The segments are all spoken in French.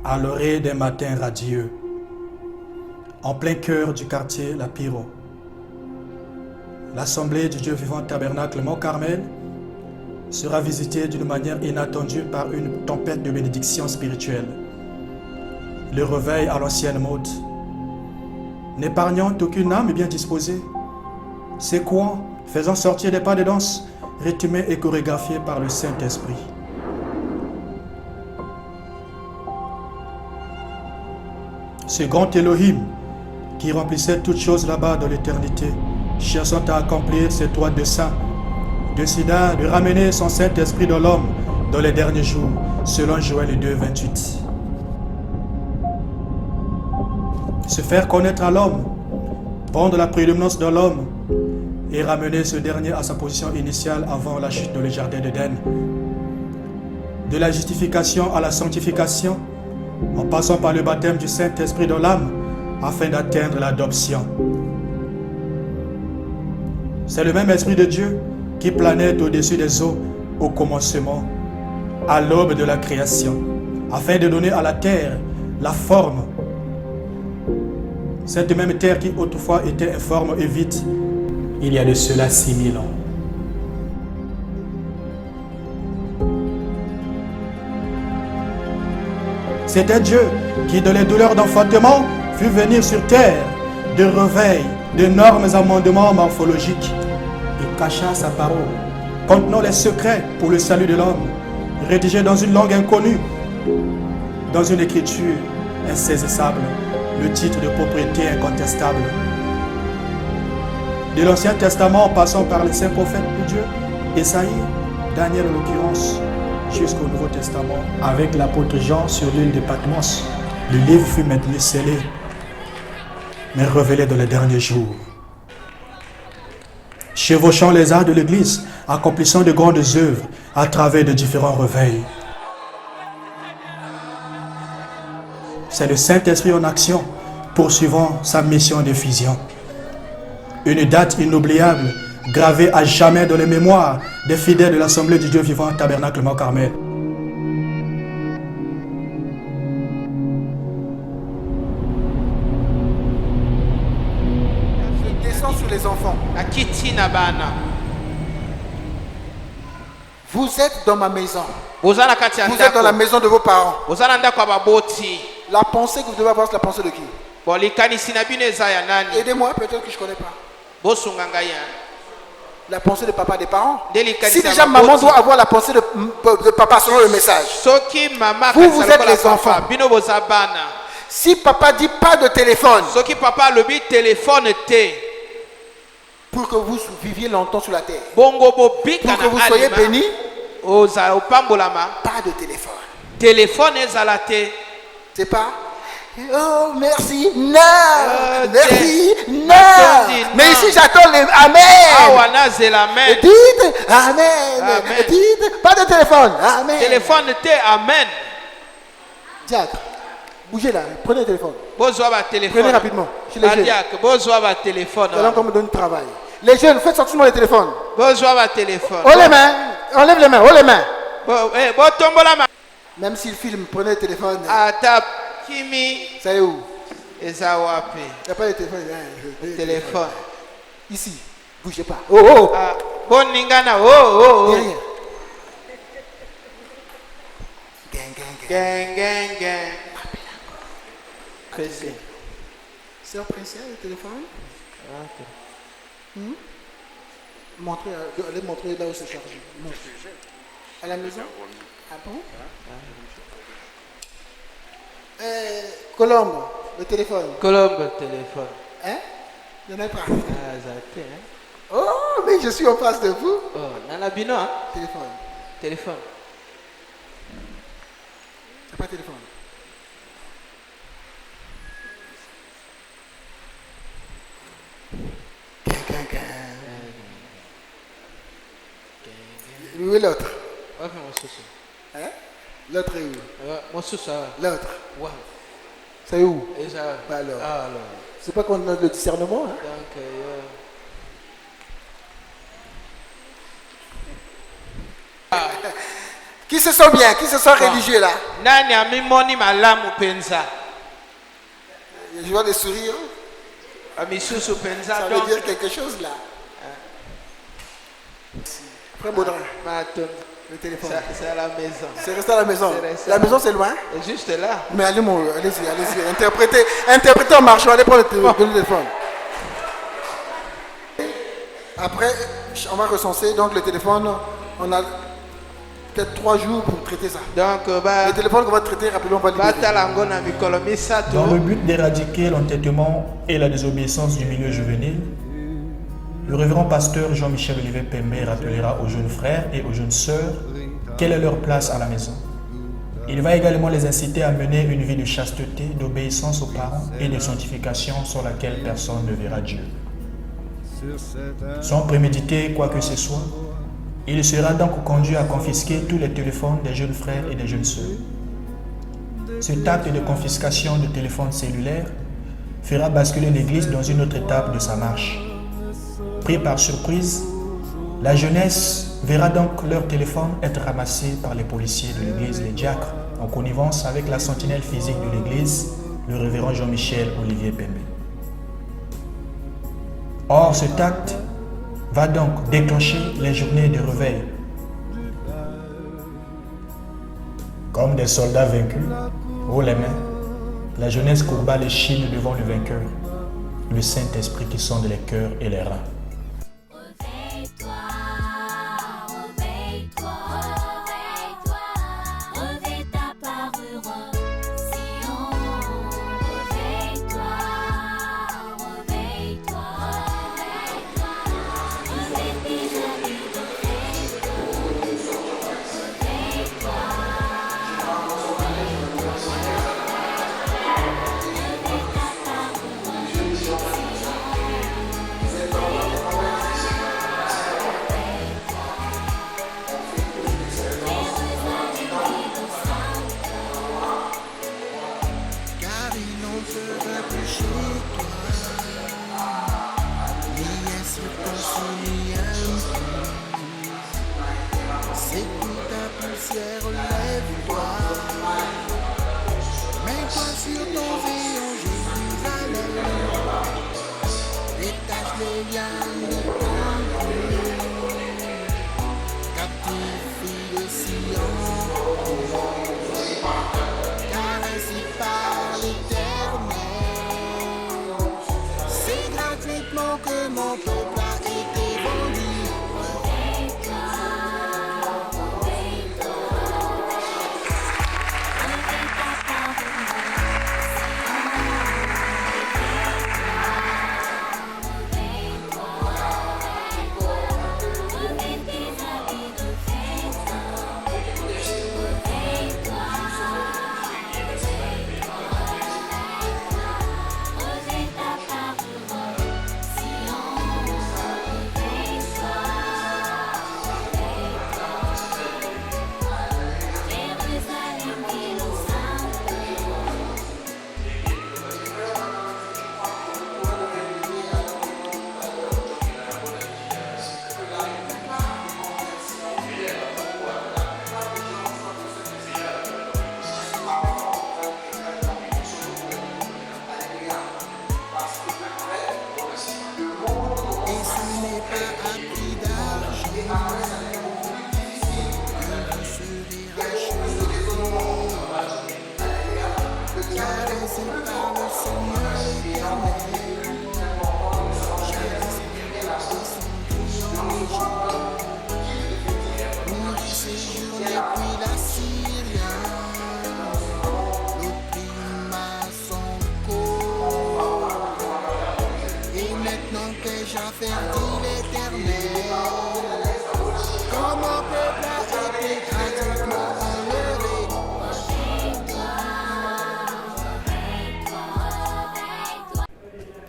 à l'orée des matins radieux, en plein cœur du quartier La Piro, l'Assemblée du Dieu vivant Tabernacle Mont-Carmel sera visitée d'une manière inattendue par une tempête de bénédiction spirituelle. Le réveil à l'ancienne mode, n'épargnant aucune âme bien disposée, secouant, faisant sortir des pas de danse, rythmés et chorégraphiés par le Saint-Esprit. Ce grand Elohim qui remplissait toutes choses là-bas dans l'éternité, cherchant à accomplir ses trois desseins, décida de ramener son Saint-Esprit dans l'homme dans les derniers jours, selon Joël 2, 28. Se faire connaître à l'homme, prendre la prédominance dans l'homme et ramener ce dernier à sa position initiale avant la chute dans le jardin d'Éden. De la justification à la sanctification, en passant par le baptême du Saint-Esprit dans l'âme, afin d'atteindre l'adoption. C'est le même Esprit de Dieu qui planait au-dessus des eaux au commencement, à l'aube de la création, afin de donner à la terre la forme. Cette même terre qui autrefois était informe et vide, il y a de cela 6000 ans. C'était Dieu qui, dans les douleurs d'enfantement, fut venir sur terre de réveil, d'énormes amendements morphologiques. Il cacha sa parole, contenant les secrets pour le salut de l'homme, rédigés dans une langue inconnue, dans une écriture insaisissable, le titre de propriété incontestable. De l'Ancien Testament, en passant par les saints prophètes de Dieu, Esaïe, Daniel en l'occurrence, jusqu'au Nouveau Testament, avec l'apôtre Jean sur l'île de Patmos, le livre fut maintenant scellé, mais révélé dans les derniers jours. Chevauchant les arts de l'Église, accomplissant de grandes œuvres à travers de différents réveils. C'est le Saint-Esprit en action, poursuivant sa mission de fusion. Une date inoubliable, gravée à jamais dans les mémoires des fidèles de l'Assemblée du Dieu vivant Tabernacle Mont-Carmel. Je descends sur les enfants. Vous êtes dans ma maison. Vous êtes dans la maison de vos parents. La pensée que vous devez avoir, c'est la pensée de qui? Aidez-moi, peut-être que je ne connais pas. La pensée de papa des parents. Si déjà maman doit avoir la pensée de papa selon le message. Vous êtes les enfants. Si papa dit pas de téléphone. Pour que vous viviez longtemps sur la terre. Pour que vous soyez bénis. Pas de téléphone. C'est pas. Oh, merci. Non. Merci. Non. Mais ici, j'attends les Amen. Dites Amen. Dites pas de téléphone. Amen. Diacre, bougez là. Prenez le téléphone. Prenez rapidement. Chez les jeunes. Nous allons encore me donner du travail. Les jeunes, faites sortir moi les téléphones. Oh les mains. Enlève les mains. Oh les mains. Même s'il filme, prenez le téléphone. Ça est où? Il n'y a pas de téléphone. Téléphone. Ici. Bougez pas. Oh. Derrière. Gang. Sœur Princesse, le téléphone. Allez montrer là où c'est chargé. À la maison. Ah bon? Colombe, le téléphone. Hein? Il n'y en a pas. Oh, mais je suis en face de vous. Téléphone. Il n'y a pas de téléphone. Où est l'autre? Hein? L'autre est où? L'autre. C'est où? Alors. C'est pas qu'on a le discernement, hein? Qui se sent bien? Qui se sent religieux là? Je vois des sourires. Ça veut dire quelque chose là. Frère Baudrin. Le téléphone. C'est à la maison. C'est resté à la maison. La maison c'est loin? C'est juste là. Mais allez-y. Interprétez en marchant. Allez prendre le téléphone. Après, on va recenser. Donc le téléphone, on a peut-être 3 jours pour traiter ça. Donc, le téléphone qu'on va traiter rapidement, on va libérer. Dans le but d'éradiquer l'entêtement et la désobéissance du milieu juvénile, le révérend pasteur Jean-Michel Olivier Pembe rappellera aux jeunes frères et aux jeunes sœurs quelle est leur place à la maison. Il va également les inciter à mener une vie de chasteté, d'obéissance aux parents et de sanctification sur laquelle personne ne verra Dieu. Sans préméditer quoi que ce soit, il sera donc conduit à confisquer tous les téléphones des jeunes frères et des jeunes sœurs. Cet acte de confiscation de téléphones cellulaires fera basculer l'Église dans une autre étape de sa marche. Pris par surprise, la jeunesse verra donc leur téléphone être ramassé par les policiers de l'Église, les diacres, en connivence avec la sentinelle physique de l'Église, le révérend Jean-Michel Olivier Pembe. Or, cet acte va donc déclencher les journées de réveil. Comme des soldats vaincus, haut les mains, la jeunesse courba les chines devant le vainqueur, le Saint-Esprit qui sonde les cœurs et les reins.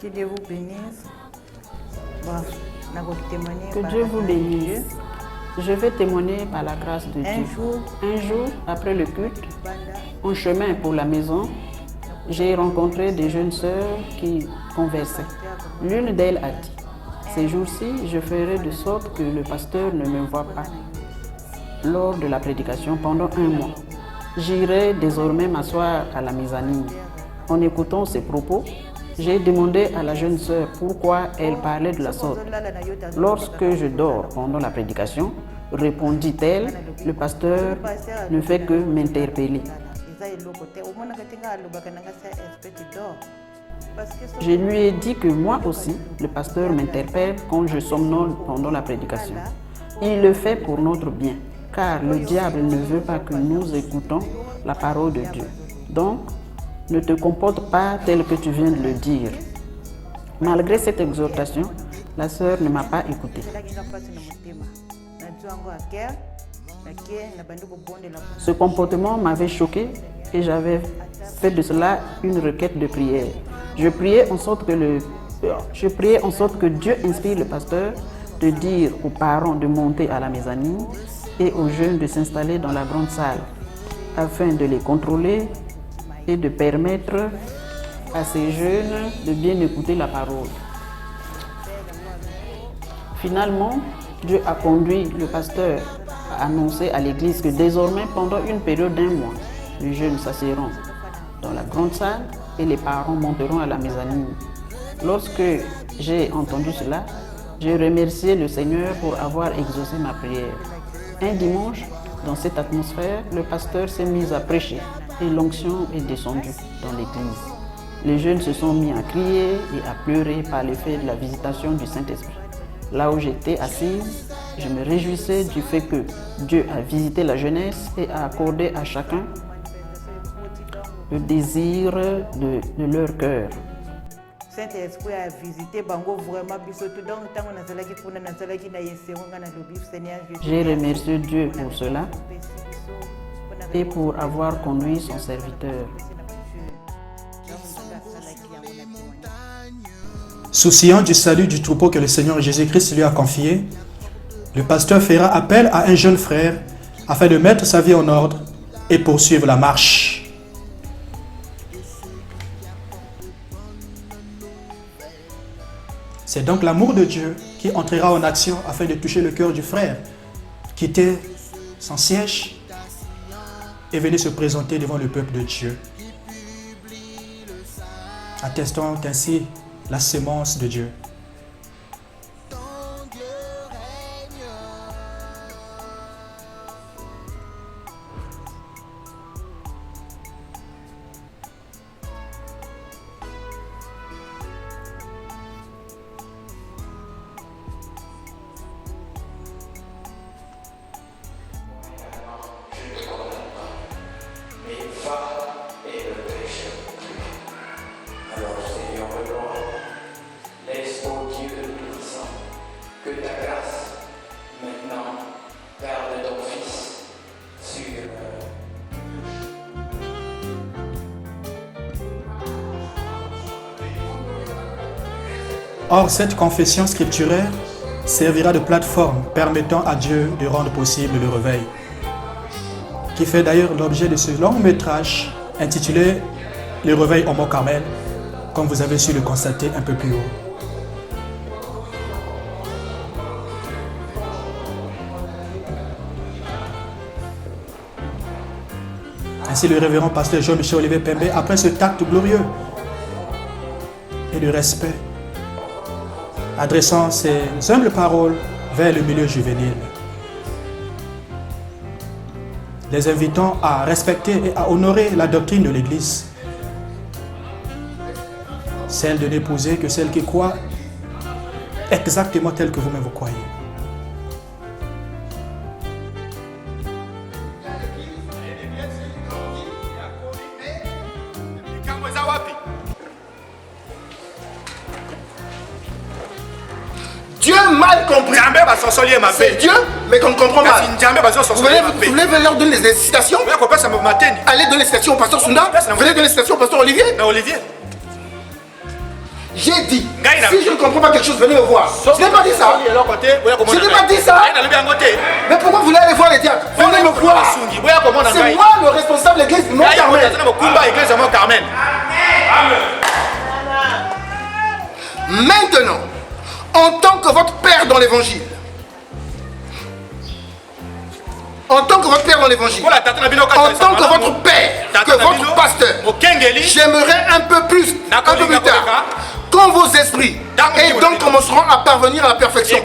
Que Dieu vous bénisse. Que Dieu vous bénisse. Je vais témoigner par la grâce de Dieu. Un jour, après le culte, en chemin pour la maison, j'ai rencontré des jeunes sœurs qui conversaient. L'une d'elles a dit: ces jours-ci, je ferai de sorte que le pasteur ne me voie pas. lors de la prédication pendant 1 mois. J'irai désormais m'asseoir à la mezzanine. En écoutant ces propos, j'ai demandé à la jeune sœur pourquoi elle parlait de la sorte. Lorsque je dors pendant la prédication, répondit-elle, le pasteur ne fait que m'interpeller. Je lui ai dit que moi aussi, le pasteur m'interpelle quand je somnole pendant la prédication. Il le fait pour notre bien, car le diable ne veut pas que nous écoutons la parole de Dieu. Donc, ne te comporte pas tel que tu viens de le dire. Malgré cette exhortation, la sœur ne m'a pas écouté. Ce comportement m'avait choqué et j'avais fait de cela une requête de prière. Je priais en sorte que Dieu inspire le pasteur de dire aux parents de monter à la mezzanine et aux jeunes de s'installer dans la grande salle afin de les contrôler et de permettre à ces jeunes de bien écouter la parole. Finalement, Dieu a conduit le pasteur à annoncer à l'église que désormais, pendant une période d'1 mois, les jeunes s'asseront dans la grande salle et les parents monteront à la mezzanine. Lorsque j'ai entendu cela, j'ai remercié le Seigneur pour avoir exaucé ma prière. Un dimanche, dans cette atmosphère, le pasteur s'est mis à prêcher et l'onction est descendue dans l'église. Les jeunes se sont mis à crier et à pleurer par l'effet de la visitation du Saint-Esprit. Là où j'étais assise, je me réjouissais du fait que Dieu a visité la jeunesse et a accordé à chacun le désir de leur cœur. Saint-Esprit a visité Bango vraiment. J'ai remercié Dieu pour cela et pour avoir conduit son serviteur. Souciant du salut du troupeau que le Seigneur Jésus-Christ lui a confié, le pasteur fera appel à un jeune frère afin de mettre sa vie en ordre et poursuivre la marche. C'est donc l'amour de Dieu qui entrera en action afin de toucher le cœur du frère, quitter son siège et venir se présenter devant le peuple de Dieu. Attestons ainsi la sémence de Dieu. Or, cette confession scripturaire servira de plateforme permettant à Dieu de rendre possible le réveil, qui fait d'ailleurs l'objet de ce long métrage intitulé « Le réveil au Mont Carmel », comme vous avez su le constater un peu plus haut. Ainsi, le révérend pasteur Jean-Michel Olivier Pembe, après ce tact glorieux et de respect, adressant ses humbles paroles vers le milieu juvénile, les invitant à respecter et à honorer la doctrine de l'Église, celle de n'épouser que celle qui croit exactement telle que vous-même vous croyez. Dieu mal compris. C'est Dieu, mais qu'on comprend mal. Vous voulez leur donner des citations? Allez donner des citations au pasteur Sunda. Vous voulez donner des citations au pasteur Olivier? J'ai dit, si je ne comprends pas quelque chose, venez me voir. Je n'ai pas dit ça. Je n'ai pas dit ça. Mais pourquoi vous voulez aller voir les diacres? Venez me voir. C'est moi le responsable de l'église Mont-Carmel. Maintenant, en tant que votre père dans l'évangile, en tant que votre père dans l'évangile, en tant que votre père, que votre pasteur, j'aimerais un peu plus tard, quand vos esprits et donc commenceront à parvenir à la perfection.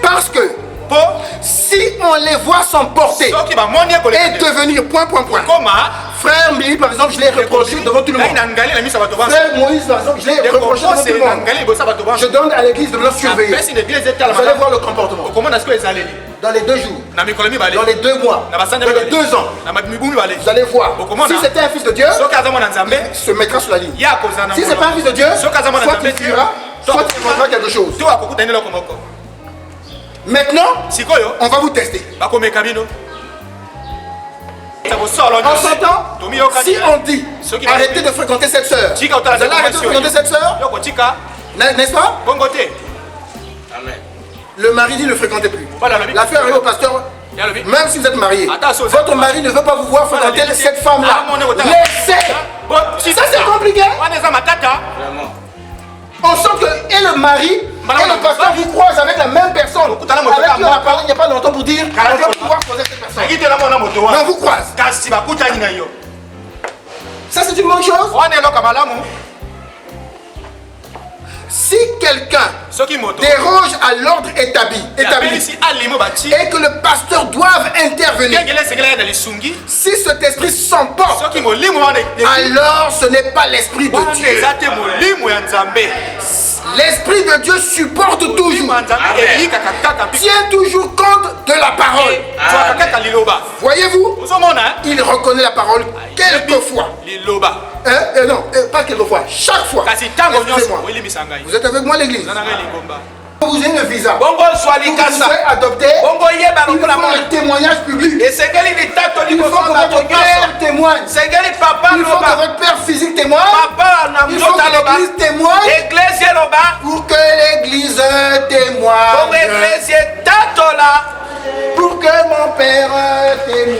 Parce que si on les voit s'emporter et devenir frère Mili par exemple, je l'ai reproché devant tout le monde. Frère Moïse par exemple, je l'ai reproché devant tout le monde. Je donne à l'église de me surveiller. Vous allez voir le comportement. Dans les 2 jours, dans les 2 mois, dans les 2 ans, vous allez voir. Si c'était un fils de Dieu, il se mettra sur la ligne. Si ce n'est pas un fils de Dieu, soit il fuira, soit il prendra quelque chose. Maintenant, on va vous tester. En s'entend, si on dit arrêtez de fréquenter cette soeur, vous allez arrêter de fréquenter cette soeur, n'est-ce pas? Le mari dit ne fréquentez plus. L'affaire arrive au pasteur, même si vous êtes marié, votre mari ne veut pas vous voir fréquenter cette femme-là. Laissez. Ça c'est compliqué. On sent que et le mari et le pasteur vous croisent avec la même personne. Avec qui on a parlé il n'y a pas longtemps pour dire on va pouvoir croiser cette personne. Mais on vous croise. Ça c'est une bonne chose. Si quelqu'un déroge à l'ordre établi et que le pasteur doive intervenir, si cet esprit s'emporte, alors ce n'est pas l'esprit de Dieu. L'esprit de Dieu supporte toujours, tient toujours compte de la parole. Voyez-vous, il reconnaît la parole quelquefois. Non, pas quelquefois, chaque fois. Excusez-moi. Vous êtes avec moi l'église? Vous avez une visa. Vous pouvez adopter. Il faut un témoignage public. Il faut que votre père témoigne. Il faut que votre père physique témoigne. Il faut que l'église témoigne. Pour que l'église témoigne. Pour que mon père témoigne.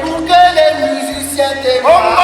Pour que les musiciens témoignent.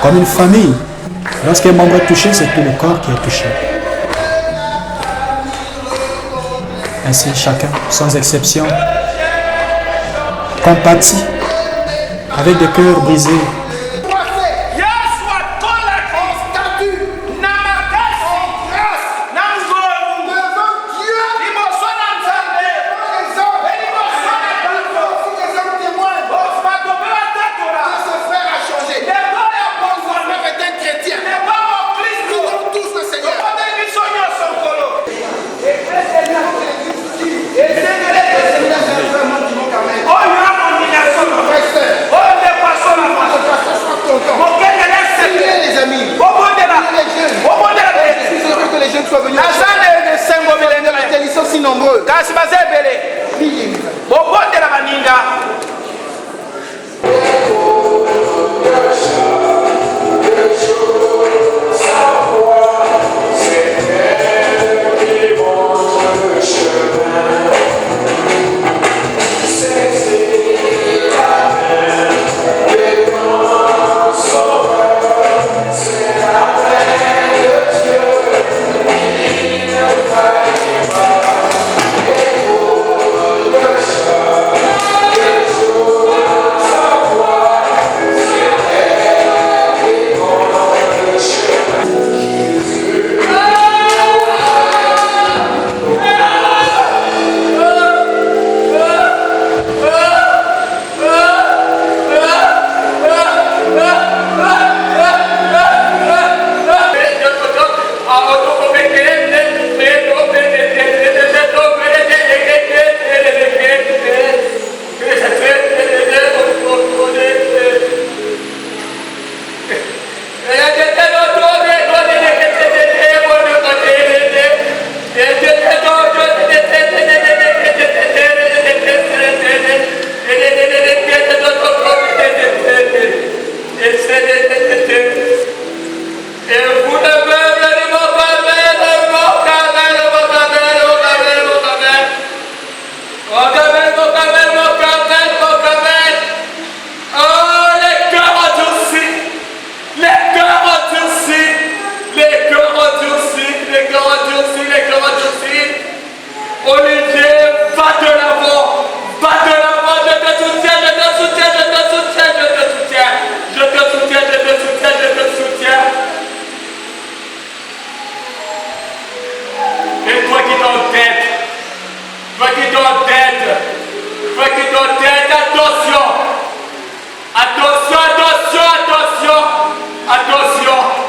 Comme une famille, lorsqu'un membre est touché, c'est tout le corps qui est touché. Ainsi, chacun, sans exception, compatit avec des cœurs brisés. Olivier, va de l'avant. Va de l'avant, je te soutiens, je te soutiens, je te soutiens, je te soutiens. Je te soutiens, je te soutiens, je te soutiens. Et toi qui donnes tête, toi qui donnes tête, toi qui donnes tête, attention. Attention, attention, attention, attention.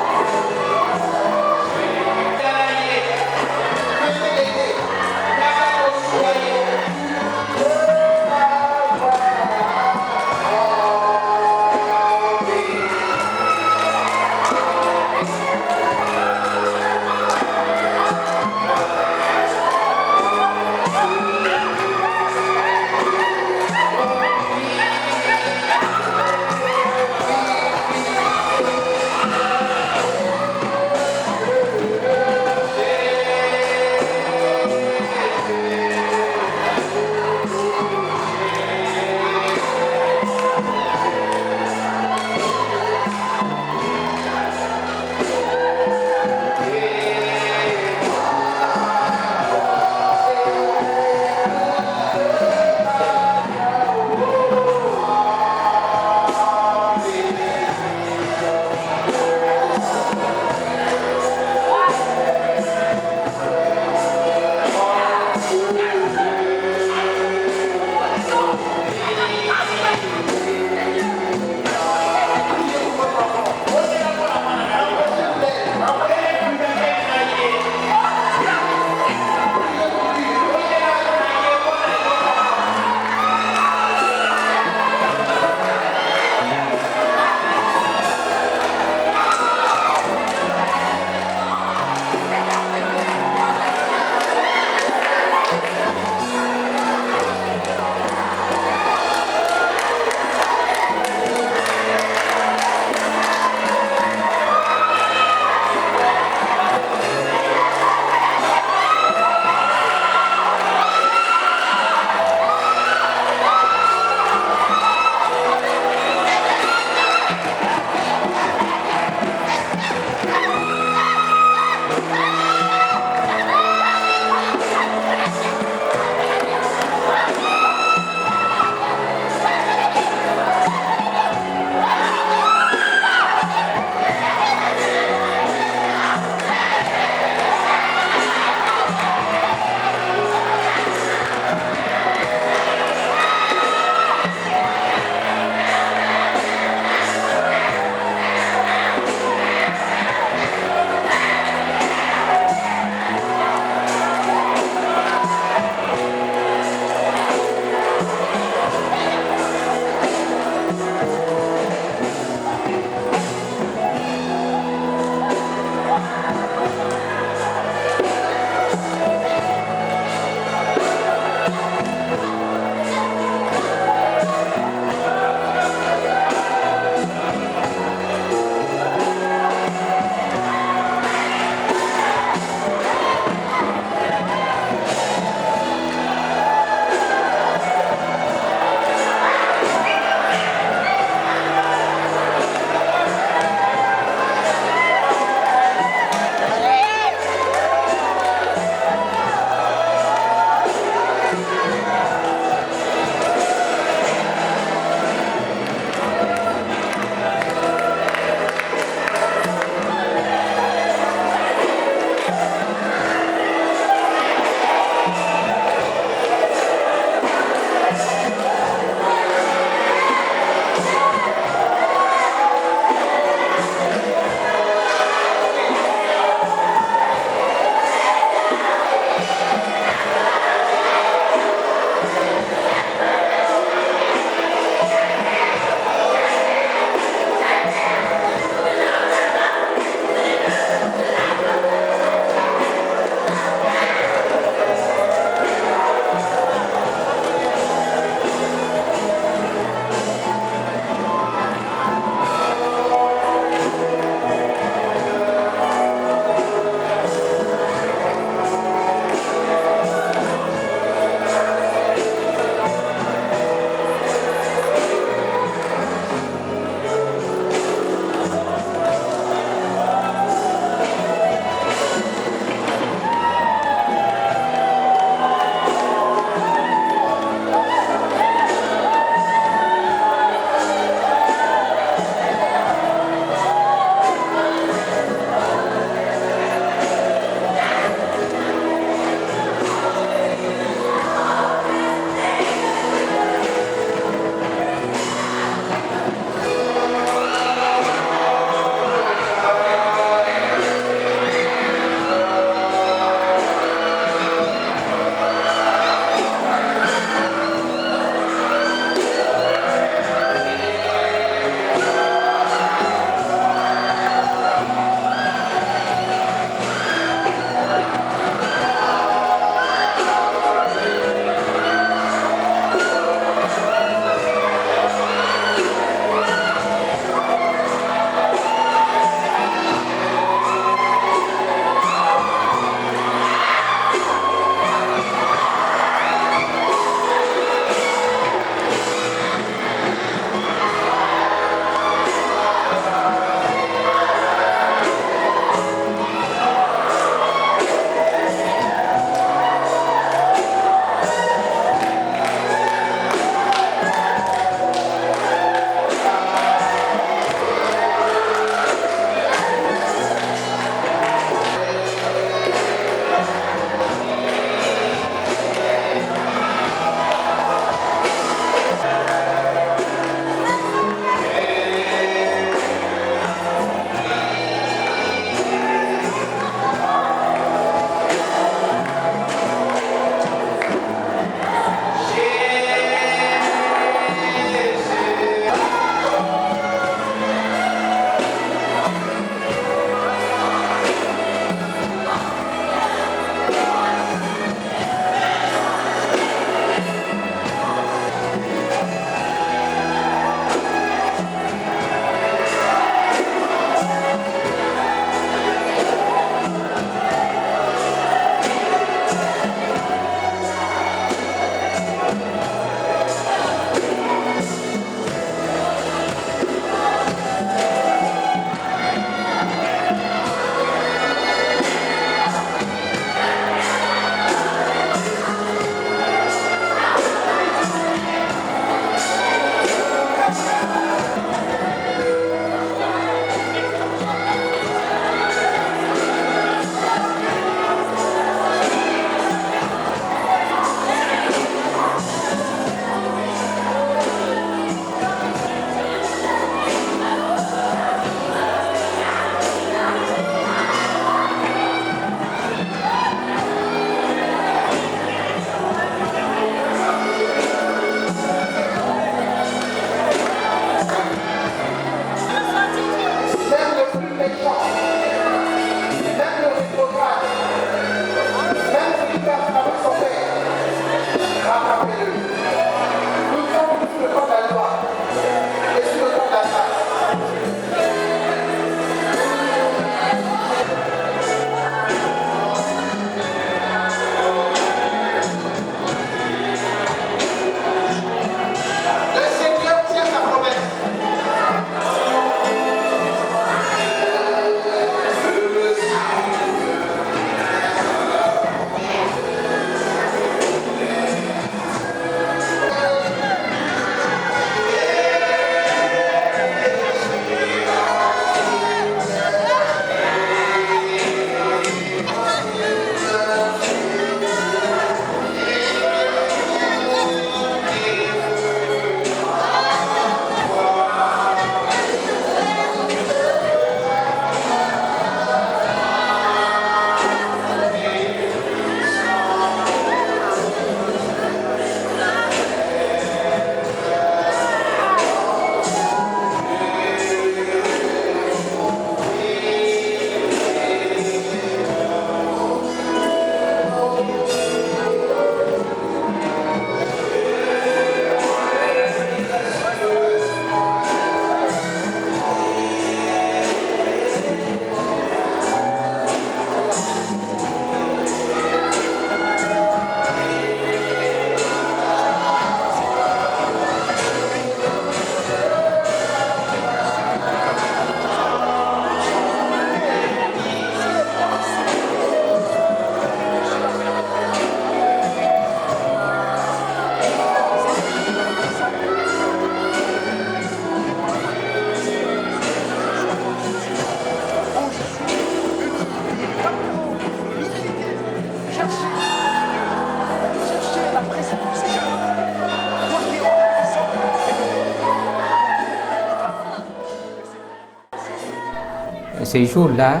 ce jour-là,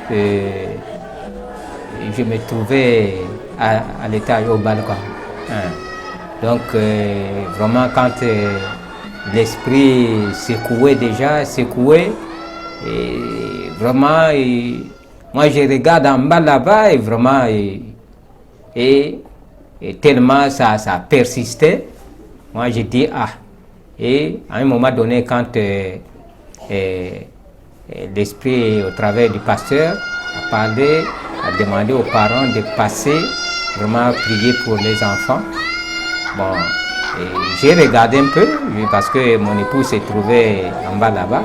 je me trouvais à l'étage au balcon. Donc vraiment quand l'esprit secouait, et vraiment moi je regarde en bas là-bas et vraiment et tellement ça persistait, moi je dis ah. Et à un moment donné quand l'esprit au travers du pasteur a parlé, a demandé aux parents de passer, vraiment prier pour les enfants. Bon, j'ai regardé un peu parce que mon épouse se trouvait en bas là-bas.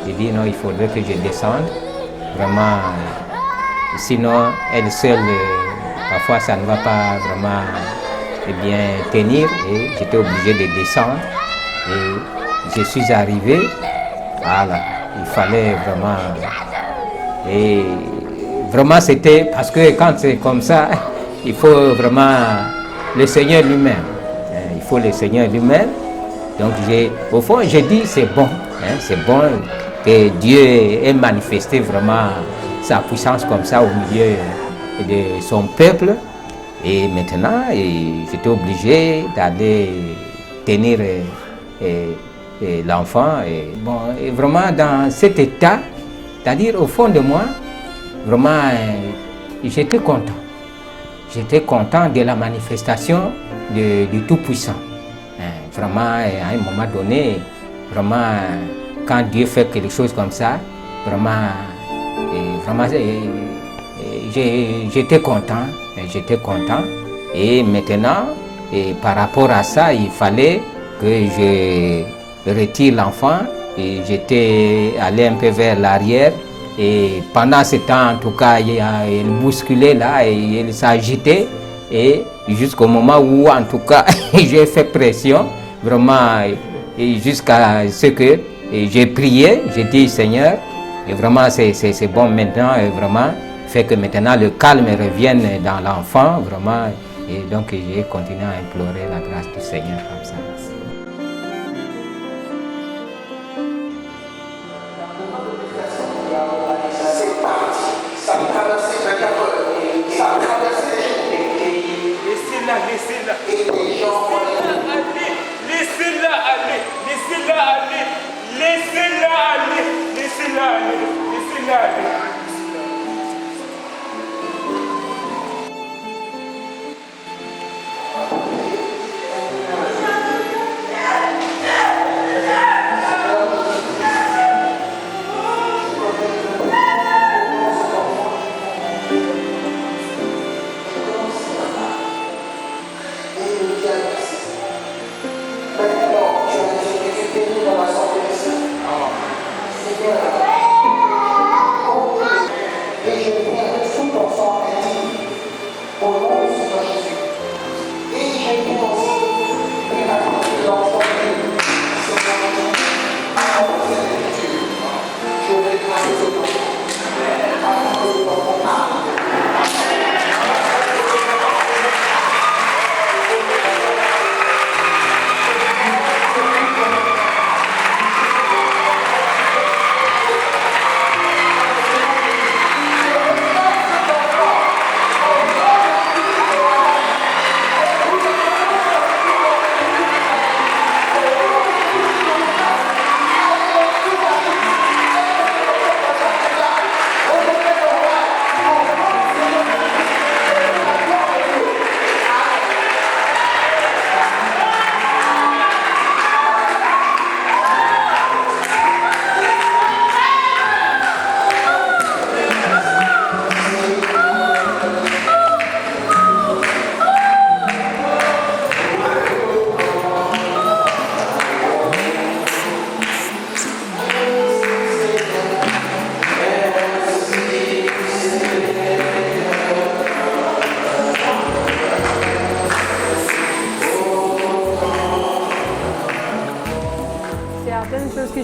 J'ai dit non, il faudrait que je descende. Vraiment, sinon elle seule, parfois ça ne va pas vraiment bien tenir. Et j'étais obligé de descendre. Et je suis arrivé. Voilà, il fallait vraiment. Et vraiment c'était parce que quand c'est comme ça, il faut vraiment le Seigneur lui-même. Il faut le Seigneur lui-même. Donc au fond j'ai dit c'est bon que Dieu ait manifesté vraiment sa puissance comme ça au milieu de son peuple. Et maintenant j'étais obligé d'aller tenir l'enfant. Et vraiment dans cet état, c'est-à-dire au fond de moi, vraiment j'étais content. J'étais content de la manifestation du Tout-Puissant. Vraiment, à un moment donné, vraiment, quand Dieu fait quelque chose comme ça, vraiment j'étais content. Et maintenant, par rapport à ça, il fallait que je retire l'enfant. Et j'étais allé un peu vers l'arrière. Et pendant ce temps, en tout cas, il bousculait là et il s'agitait. Et jusqu'au moment où, en tout cas, j'ai fait pression, vraiment, jusqu'à ce que j'ai prié, j'ai dit Seigneur, et vraiment c'est bon maintenant, et vraiment, fait que maintenant le calme revienne dans l'enfant, vraiment. Et donc j'ai continué à implorer la grâce du Seigneur comme ça.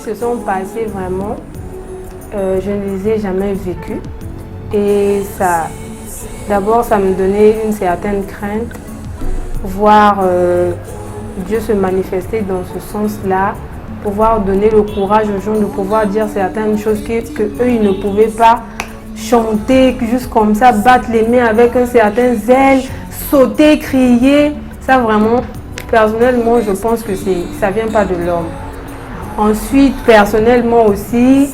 Se sont passées vraiment, je ne les ai jamais vécues et ça, d'abord ça me donnait une certaine crainte, voir Dieu se manifester dans ce sens-là pouvoir donner le courage aux gens, de pouvoir dire certaines choses que eux ils ne pouvaient pas chanter, juste comme ça, battre les mains avec un certain zèle, sauter, crier. Ça vraiment, personnellement, je pense que ça vient pas de l'homme. Ensuite, personnellement aussi,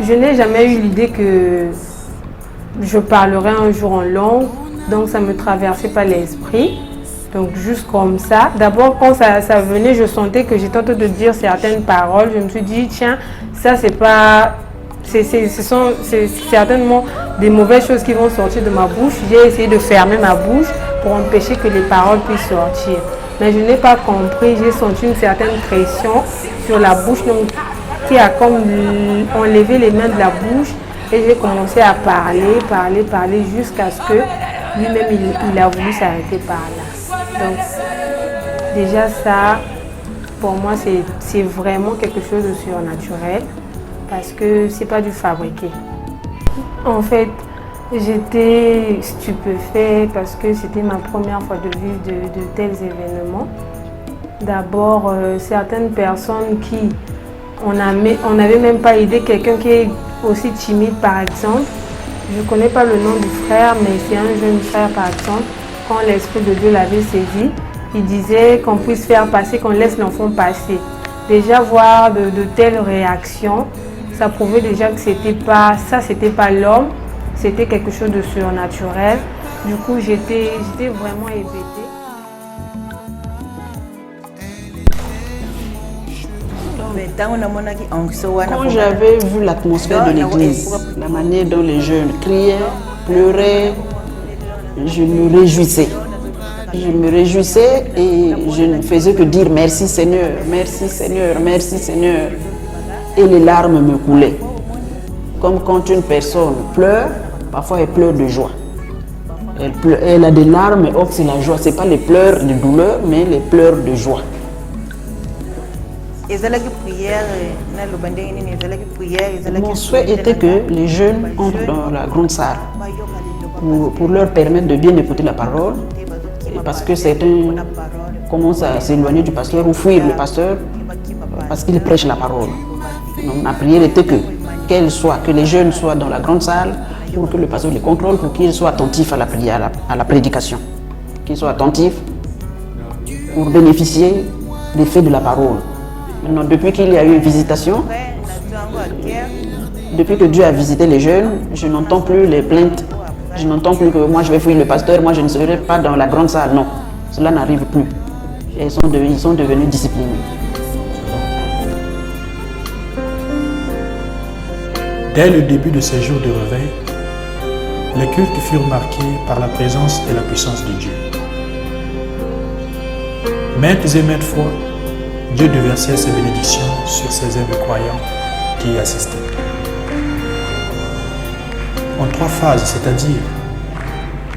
je n'ai jamais eu l'idée que je parlerai un jour en langue, donc ça ne me traversait pas l'esprit. Donc juste comme ça, d'abord quand ça venait, je sentais que j'étais en train de dire certaines paroles. Je me suis dit, tiens, ça c'est pas... C'est certainement des mauvaises choses qui vont sortir de ma bouche. J'ai essayé de fermer ma bouche pour empêcher que les paroles puissent sortir. Mais je n'ai pas compris, j'ai senti une certaine pression sur la bouche, donc, qui a comme enlevé les mains de la bouche. Et j'ai commencé à parler jusqu'à ce que lui-même il a voulu s'arrêter par là. Donc déjà ça, pour moi c'est vraiment quelque chose de surnaturel parce que c'est pas du fabriqué. En fait, j'étais stupéfaite parce que c'était ma première fois de vivre de tels événements. D'abord, certaines personnes qui, on n'avait même pas idée, quelqu'un qui est aussi timide par exemple. Je ne connais pas le nom du frère, mais c'est un jeune frère par exemple. Quand l'Esprit de Dieu l'avait saisi, il disait qu'on puisse faire passer, qu'on laisse l'enfant passer. Déjà voir de telles réactions, ça prouvait déjà que c'était pas l'homme, c'était quelque chose de surnaturel. Du coup, j'étais vraiment hébétée. Quand j'avais vu l'atmosphère de l'église, la manière dont les jeunes criaient, pleuraient, je me réjouissais. Je me réjouissais et je ne faisais que dire merci Seigneur, merci Seigneur, merci Seigneur. Et les larmes me coulaient. Comme quand une personne pleure, parfois elle pleure de joie. Elle a des larmes, mais c'est la joie. Ce n'est pas les pleurs de douleur, mais les pleurs de joie. Mon souhait était que les jeunes entrent dans la grande salle pour leur permettre de bien écouter la parole, parce que certains commencent à s'éloigner du pasteur ou fuir le pasteur parce qu'il prêche la parole. Donc ma prière était que les jeunes soient dans la grande salle pour que le pasteur les contrôle, pour qu'ils soient attentifs à la prière, à la prédication, qu'ils soient attentifs pour bénéficier des faits de la parole. Maintenant, depuis qu'il y a eu une visitation, depuis que Dieu a visité les jeunes, je n'entends plus les plaintes. Je n'entends plus que moi je vais fuir le pasteur, moi je ne serai pas dans la grande salle. Non, cela n'arrive plus. Ils sont devenus disciplinés. Dès le début de ces jours de réveil, les cultes furent marqués par la présence et la puissance de Dieu. Maintes et maintes fois, Dieu déversait ses bénédictions sur ses humbles croyants qui y assistaient. En 3 phases, c'est-à-dire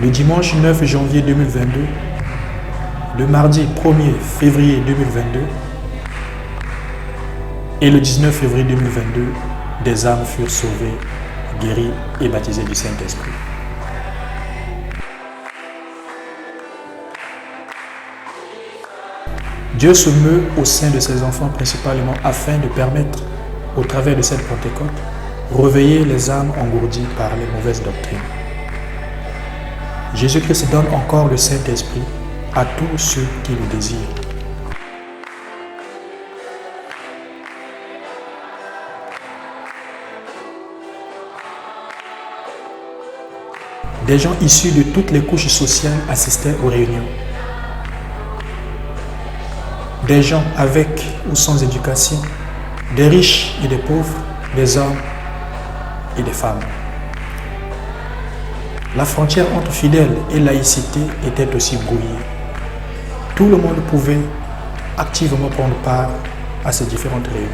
le dimanche 9 janvier 2022, le mardi 1er février 2022 et le 19 février 2022, des âmes furent sauvées, guéries et baptisées du Saint-Esprit. Dieu se meut au sein de ses enfants principalement afin de permettre, au travers de cette Pentecôte, réveiller les âmes engourdies par les mauvaises doctrines. Jésus-Christ donne encore le Saint-Esprit à tous ceux qui le désirent. Des gens issus de toutes les couches sociales assistaient aux réunions. Des gens avec ou sans éducation, des riches et des pauvres, des hommes et des femmes. La frontière entre fidèles et laïcité était aussi brouillée. Tout le monde pouvait activement prendre part à ces différentes réunions.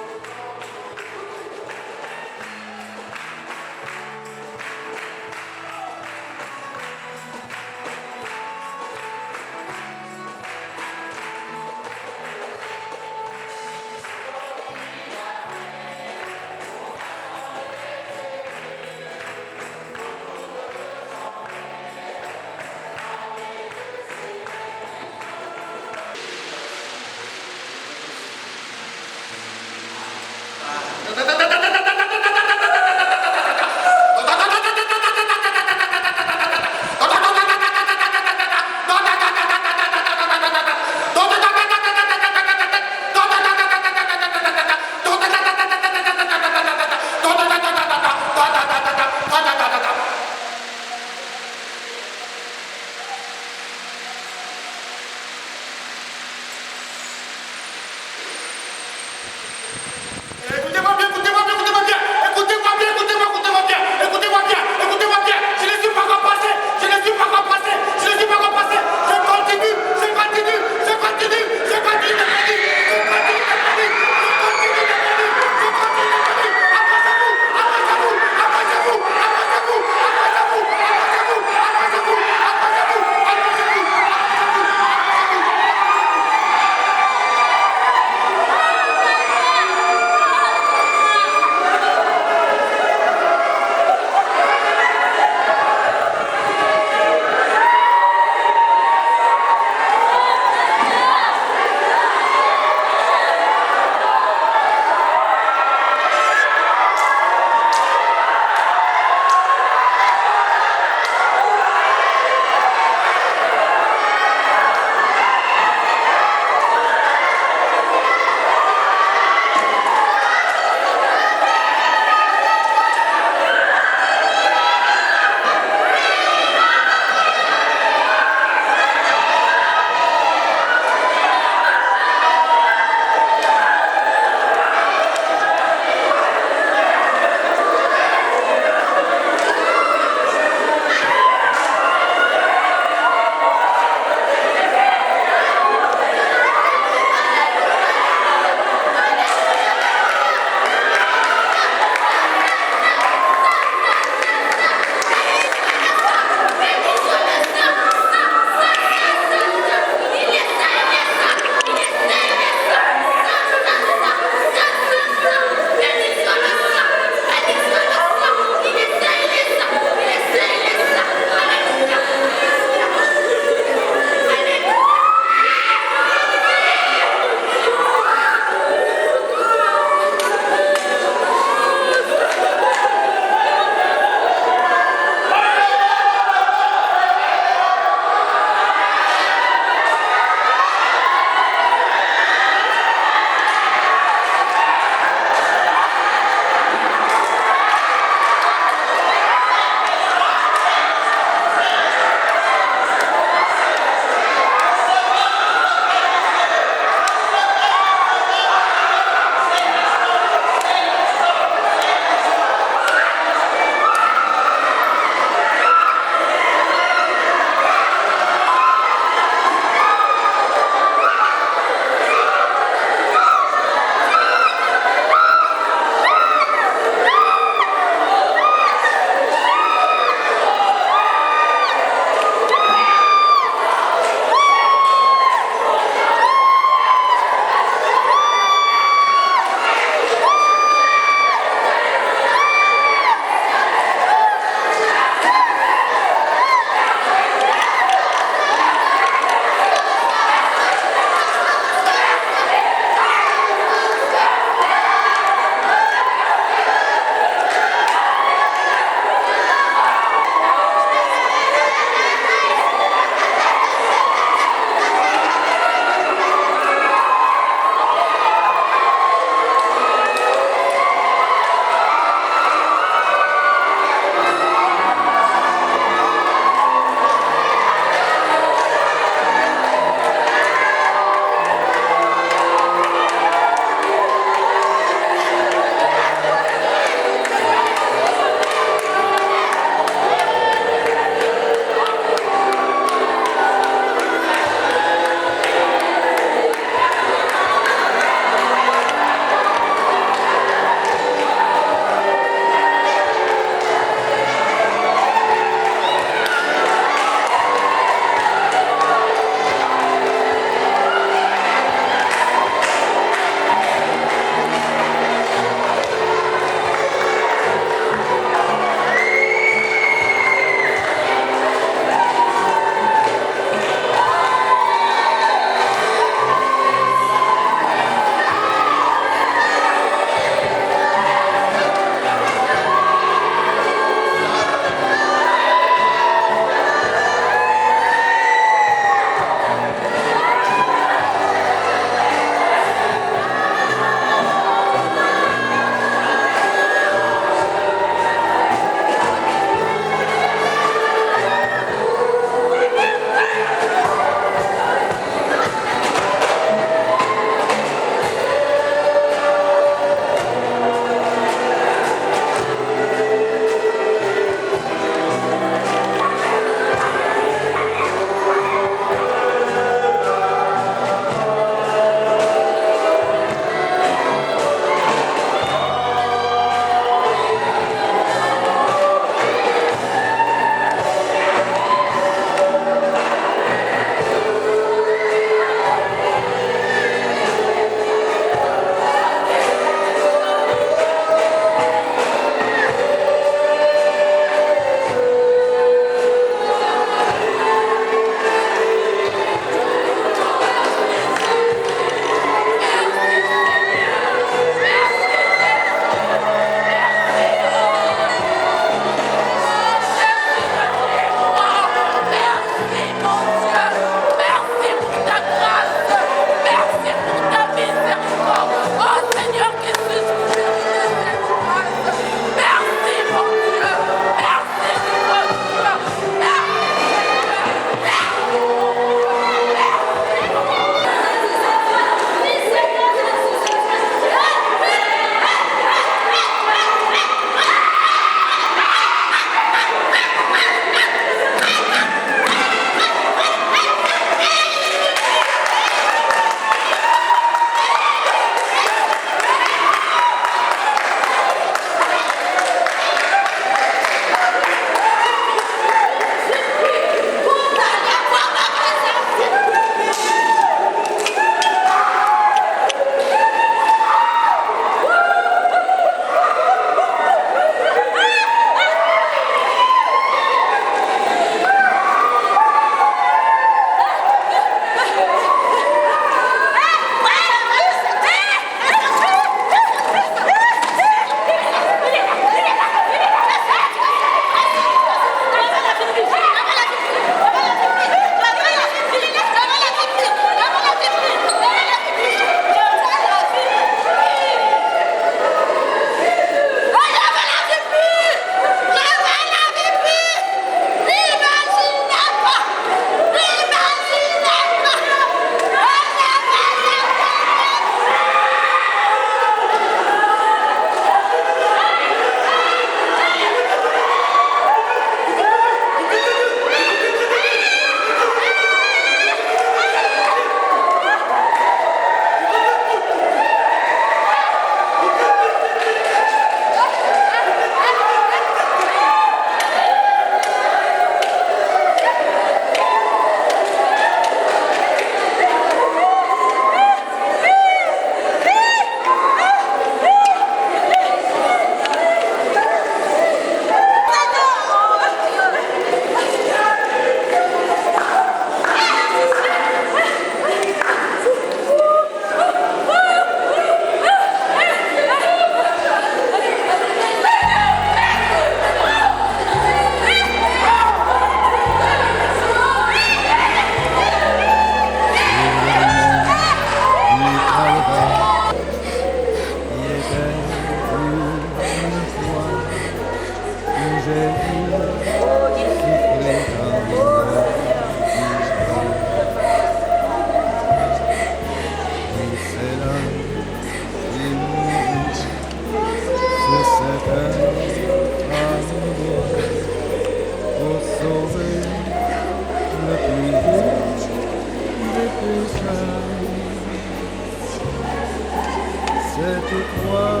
Cette croix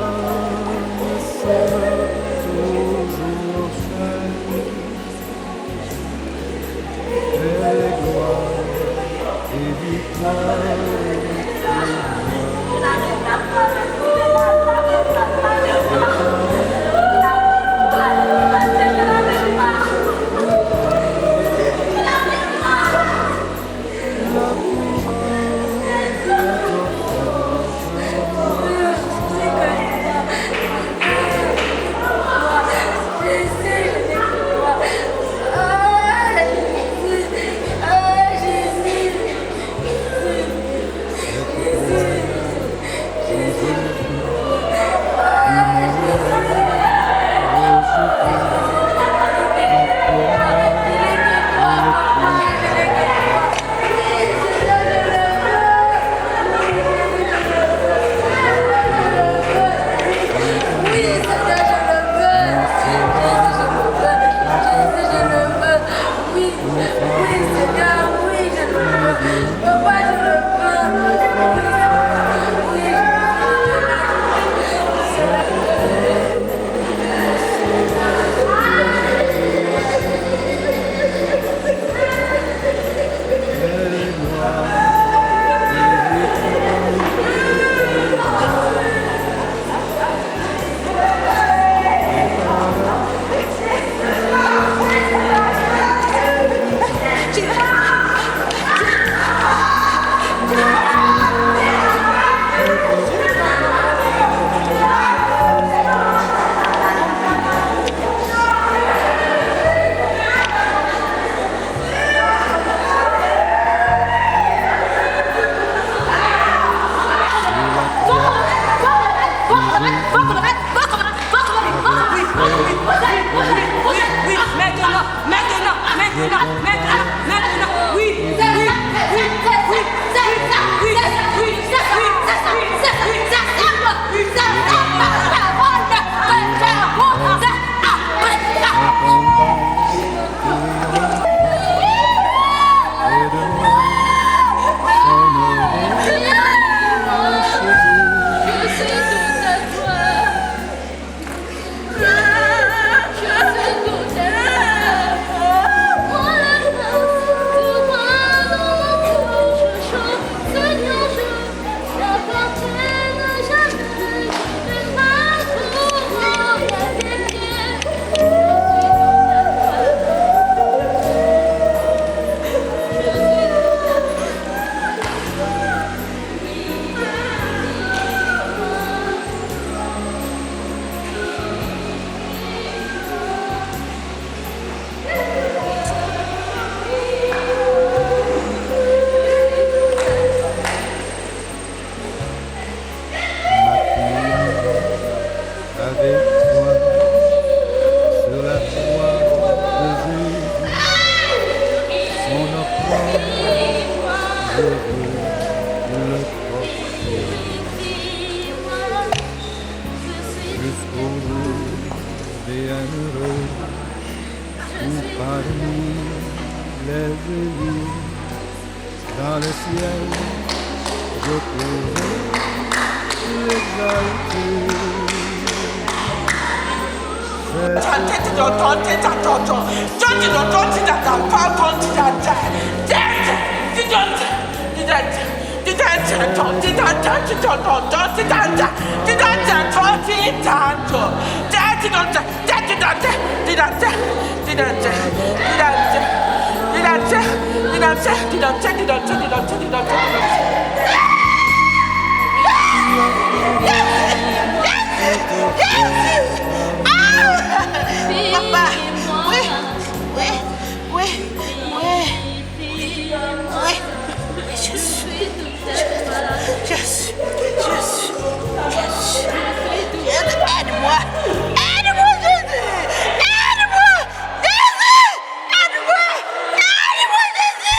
me sera toujours chère. Et gloire et victoire dans le ciel, je pourrais l'exalter. Papa, oui, aide-moi, Jésus, aide-moi, Jésus, aide-moi, Jésus,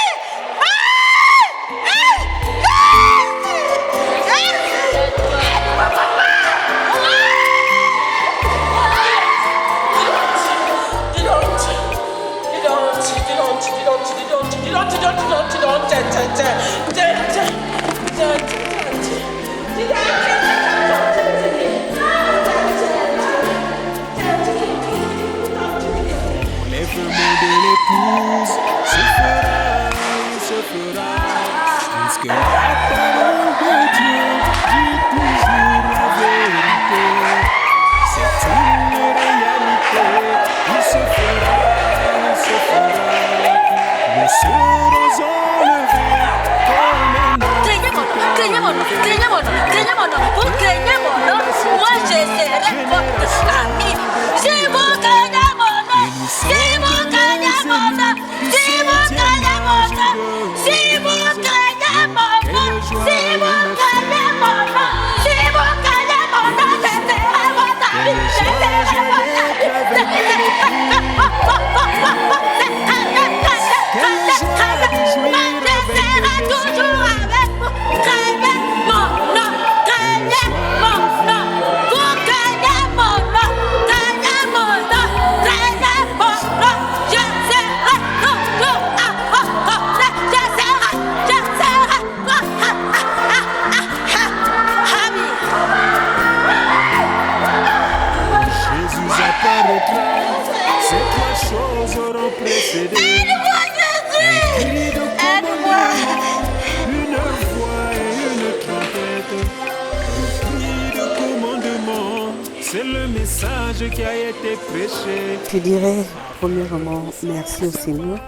le message qui a été prêché. Je dirais premièrement merci au Seigneur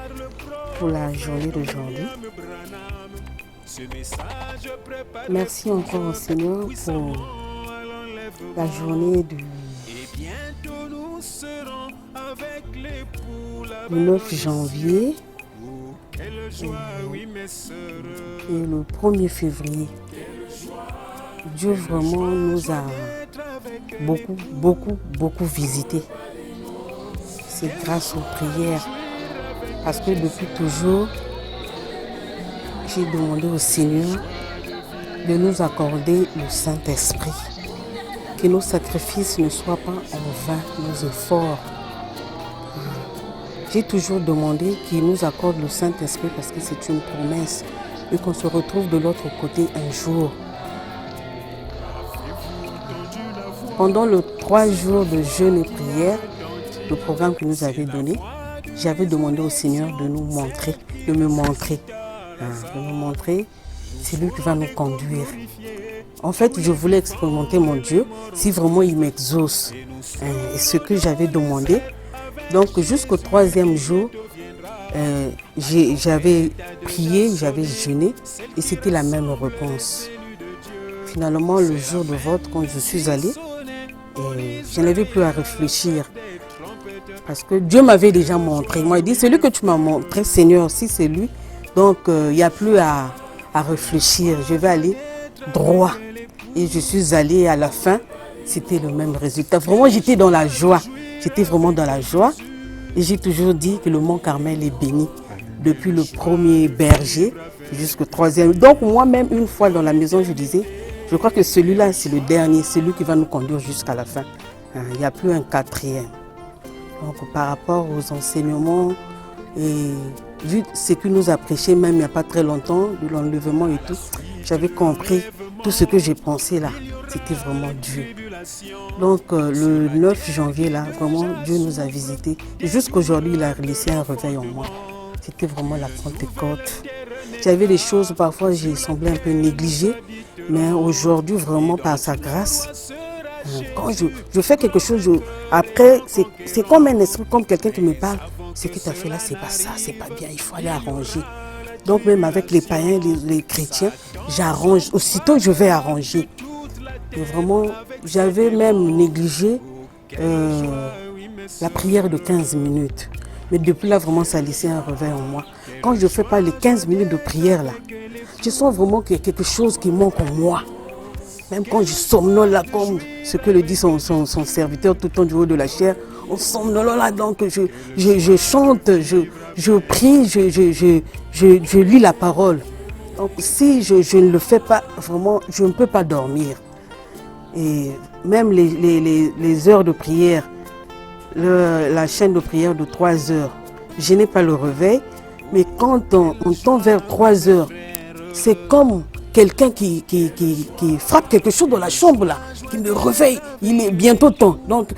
pour la journée d'aujourd'hui. Merci encore au Seigneur pour la journée du 9 janvier et le 1er février. Dieu vraiment nous a beaucoup visité. C'est grâce aux prières. Parce que depuis toujours, j'ai demandé au Seigneur de nous accorder le Saint-Esprit. Que nos sacrifices ne soient pas en vain, nos efforts. J'ai toujours demandé qu'il nous accorde le Saint-Esprit parce que c'est une promesse et qu'on se retrouve de l'autre côté un jour. Pendant les 3 jours de jeûne et prière, le programme qu'il nous avait donné, j'avais demandé au Seigneur de me montrer. C'est lui qui va nous conduire. En fait, je voulais expérimenter mon Dieu, si vraiment il m'exauce. Et ce que j'avais demandé. Donc jusqu'au 3e jour, j'avais prié, j'avais jeûné et c'était la même réponse. Finalement, le jour de vote, quand je suis allée, je n'avais plus à réfléchir. Parce que Dieu m'avait déjà montré. Moi, il dit, c'est lui que tu m'as montré, Seigneur, si c'est lui. Donc, il n'y a plus à réfléchir. Je vais aller droit. Et je suis allée à la fin. C'était le même résultat. Vraiment, j'étais dans la joie. J'étais vraiment dans la joie. Et j'ai toujours dit que le Mont Carmel est béni. Depuis le premier berger jusqu'au 3e. Donc, moi-même, une fois dans la maison, je disais, je crois que celui-là, c'est le dernier. C'est lui qui va nous conduire jusqu'à la fin. Il n'y a plus un 4e. Donc, par rapport aux enseignements, et vu ce qu'il nous a prêché, même il n'y a pas très longtemps, de l'enlèvement et tout, j'avais compris tout ce que j'ai pensé là. C'était vraiment Dieu. Donc, le 9 janvier, là, vraiment, Dieu nous a visités. Et jusqu'aujourd'hui, il a laissé un réveil en moi. C'était vraiment la Pentecôte. J'avais des choses, parfois, j'ai semblé un peu négligée. Mais aujourd'hui, vraiment, par sa grâce, quand je fais quelque chose, après, c'est comme un esprit, comme quelqu'un qui me parle. Ce que tu as fait là, c'est pas ça, c'est pas bien, il faut aller arranger. Donc même avec les païens, les chrétiens, j'arrange. Aussitôt, je vais arranger. Et vraiment, j'avais même négligé la prière de 15 minutes. Mais depuis là, vraiment, ça a laissé un réveil en moi. Quand je ne fais pas les 15 minutes de prière là, je sens vraiment qu'il y a quelque chose qui manque en moi. Même quand je somnole là, comme ce que le dit son serviteur tout en du haut de la chair, on somnole là, donc je chante, je prie, je lis la parole. Donc si je ne le fais pas, vraiment, je ne peux pas dormir. Et même les heures de prière, la chaîne de prière de 3 heures, je n'ai pas le réveil, mais quand on tend vers 3 heures, c'est comme quelqu'un qui frappe quelque chose dans la chambre là, qui me réveille, il est bientôt temps. Donc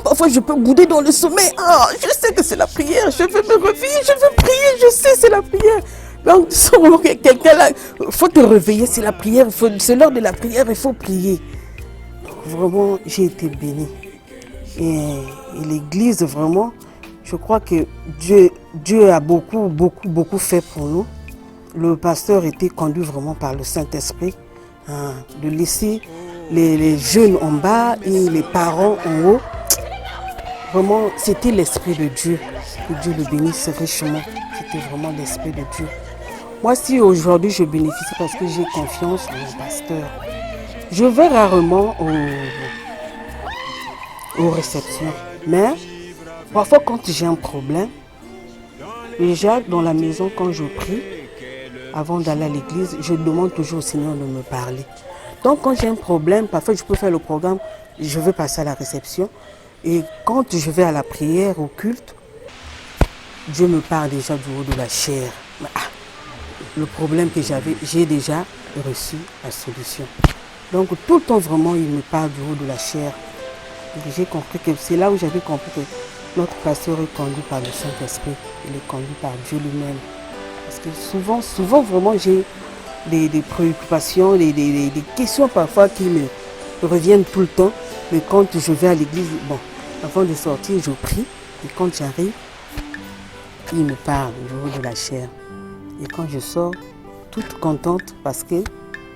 parfois je peux bouder dans le sommeil. Ah, je sais que c'est la prière, je veux me réveiller, je veux prier, je sais c'est la prière. Donc sûrement que quelqu'un là, il faut te réveiller, c'est la prière, c'est l'heure de la prière, il faut prier. Donc, vraiment, j'ai été bénie. Et l'église, vraiment, je crois que Dieu a beaucoup fait pour nous. Le pasteur était conduit vraiment par le Saint-Esprit, de laisser les jeunes en bas et les parents en haut. Vraiment, c'était l'Esprit de Dieu. Que Dieu le bénisse richement. C'était vraiment l'Esprit de Dieu. Moi, si aujourd'hui je bénéficie parce que j'ai confiance en mon pasteur, je vais rarement aux réceptions. Mais parfois, quand j'ai un problème, déjà dans la maison, quand je prie, avant d'aller à l'église, je demande toujours au Seigneur de me parler. Donc quand j'ai un problème, parfois je peux faire le programme, je vais passer à la réception. Et quand je vais à la prière, au culte, Dieu me parle déjà du haut de la chair. Le problème que j'avais, j'ai déjà reçu la solution. Donc tout le temps vraiment, il me parle du haut de la chair. J'ai compris que c'est là où j'avais compris que notre pasteur est conduit par le Saint-Esprit. Il est conduit par Dieu lui-même. Parce que souvent vraiment j'ai des préoccupations, des questions parfois qui reviennent tout le temps. Mais quand je vais à l'église, bon, avant de sortir, je prie. Et quand j'arrive, il me parle au niveau de la chair. Et quand je sors, toute contente parce que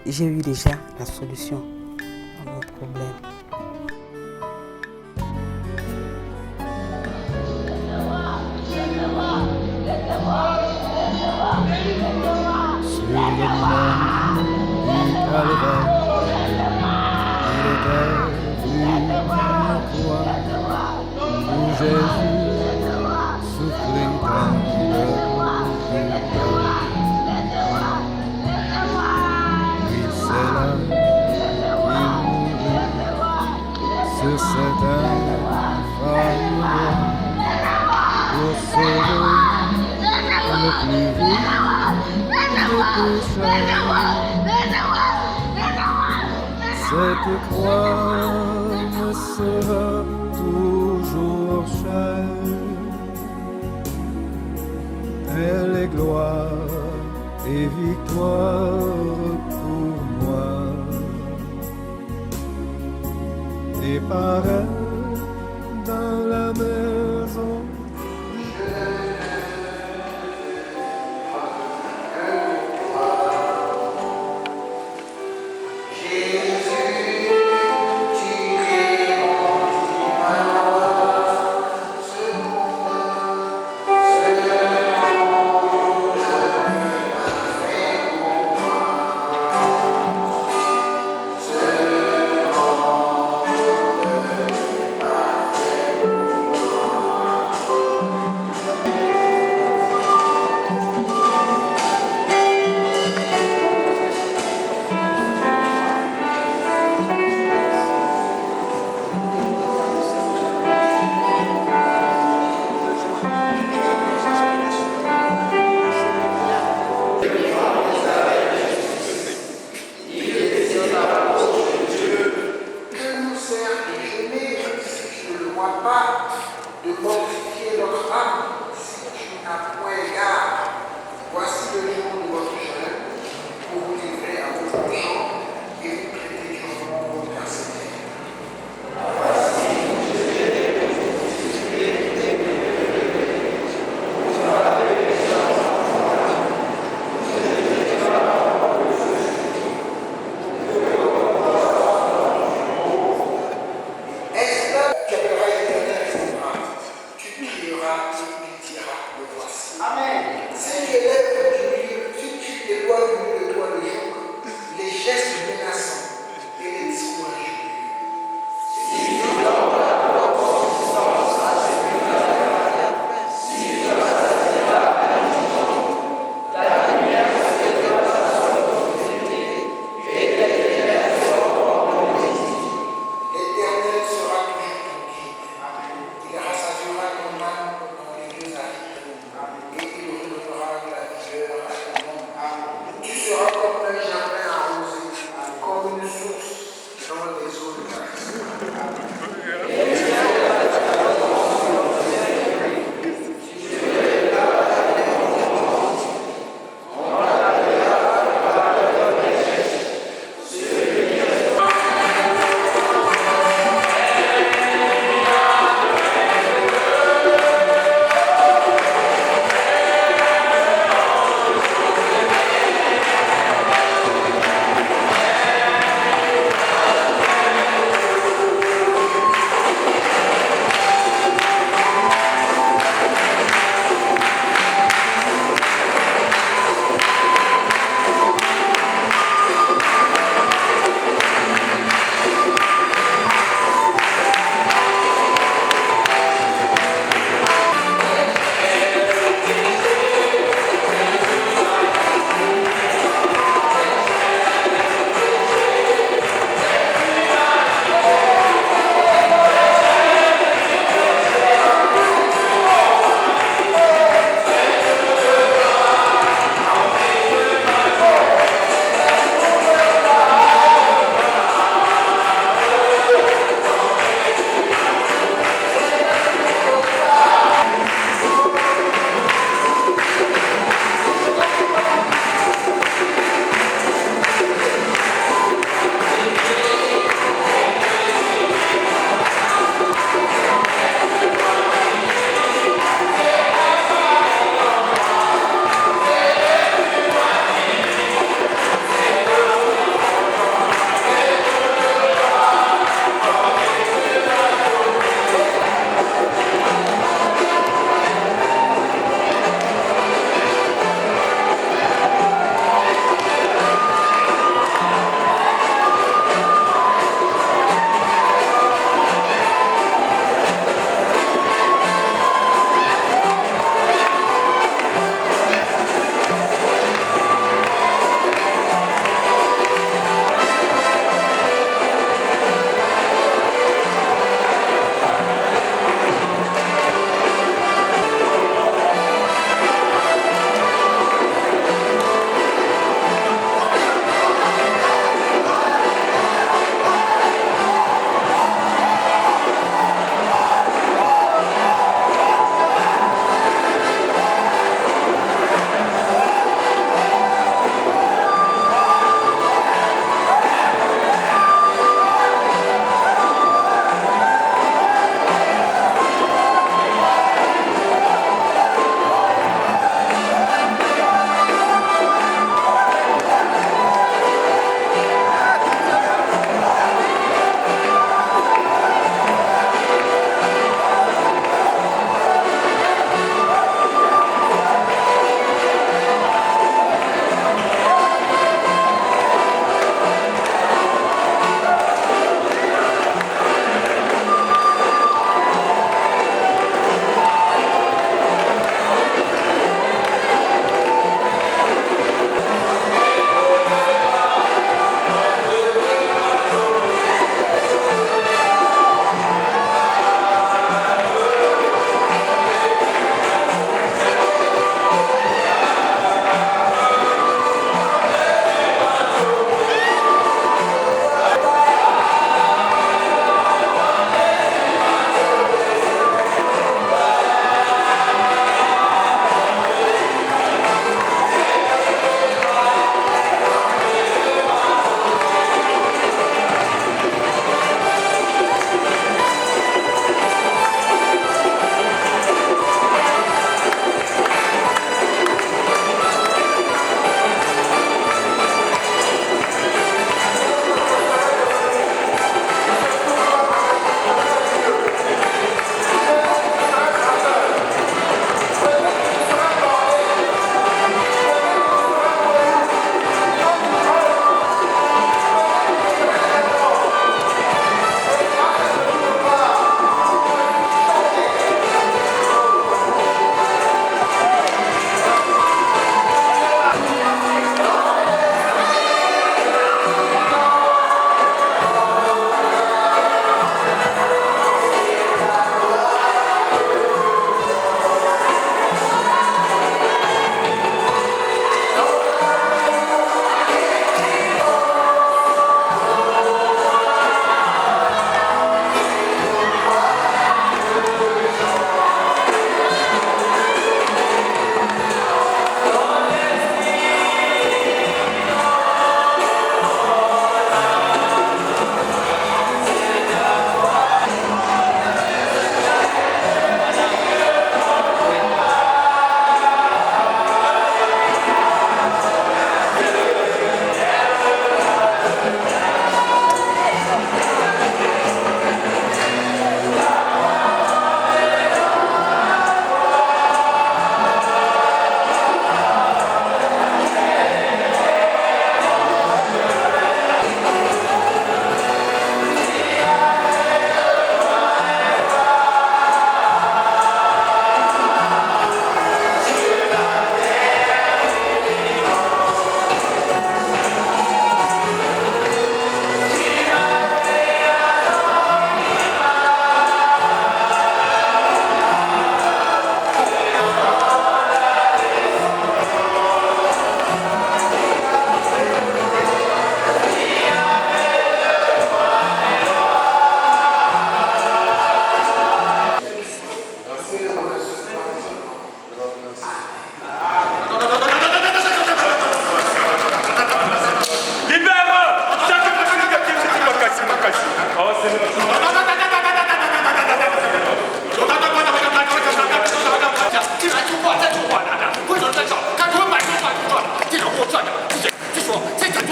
j'ai eu déjà la solution à mon problème. Sur le mont du Calvaire, il était vu une croix où Jésus souffrit dans le douleur. Oui, c'est là qu'il mourut sur cette infâme pour sauver le plus vieux des pécheurs. Cette croix me sera toujours chère. Elle est gloire et victoire pour moi. Et par elle, dans la maison,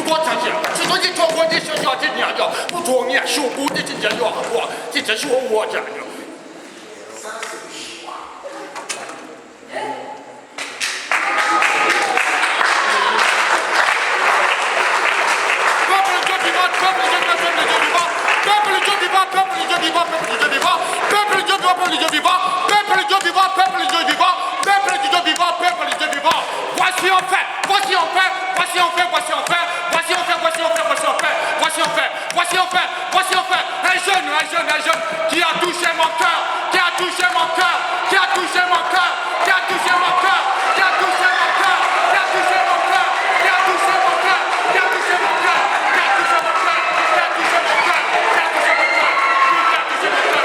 多长些，只说你做我的小小的娘家，不做你受苦的这些药我，这是我家的。Un jeune qui a touché mon cœur, qui a touché mon cœur, qui a touché mon cœur, qui a touché mon cœur, qui a touché mon cœur, qui a touché mon cœur, qui a touché mon cœur, qui a touché mon cœur, qui a touché mon cœur, qui a touché mon cœur, qui a touché mon cœur, qui a touché mon cœur.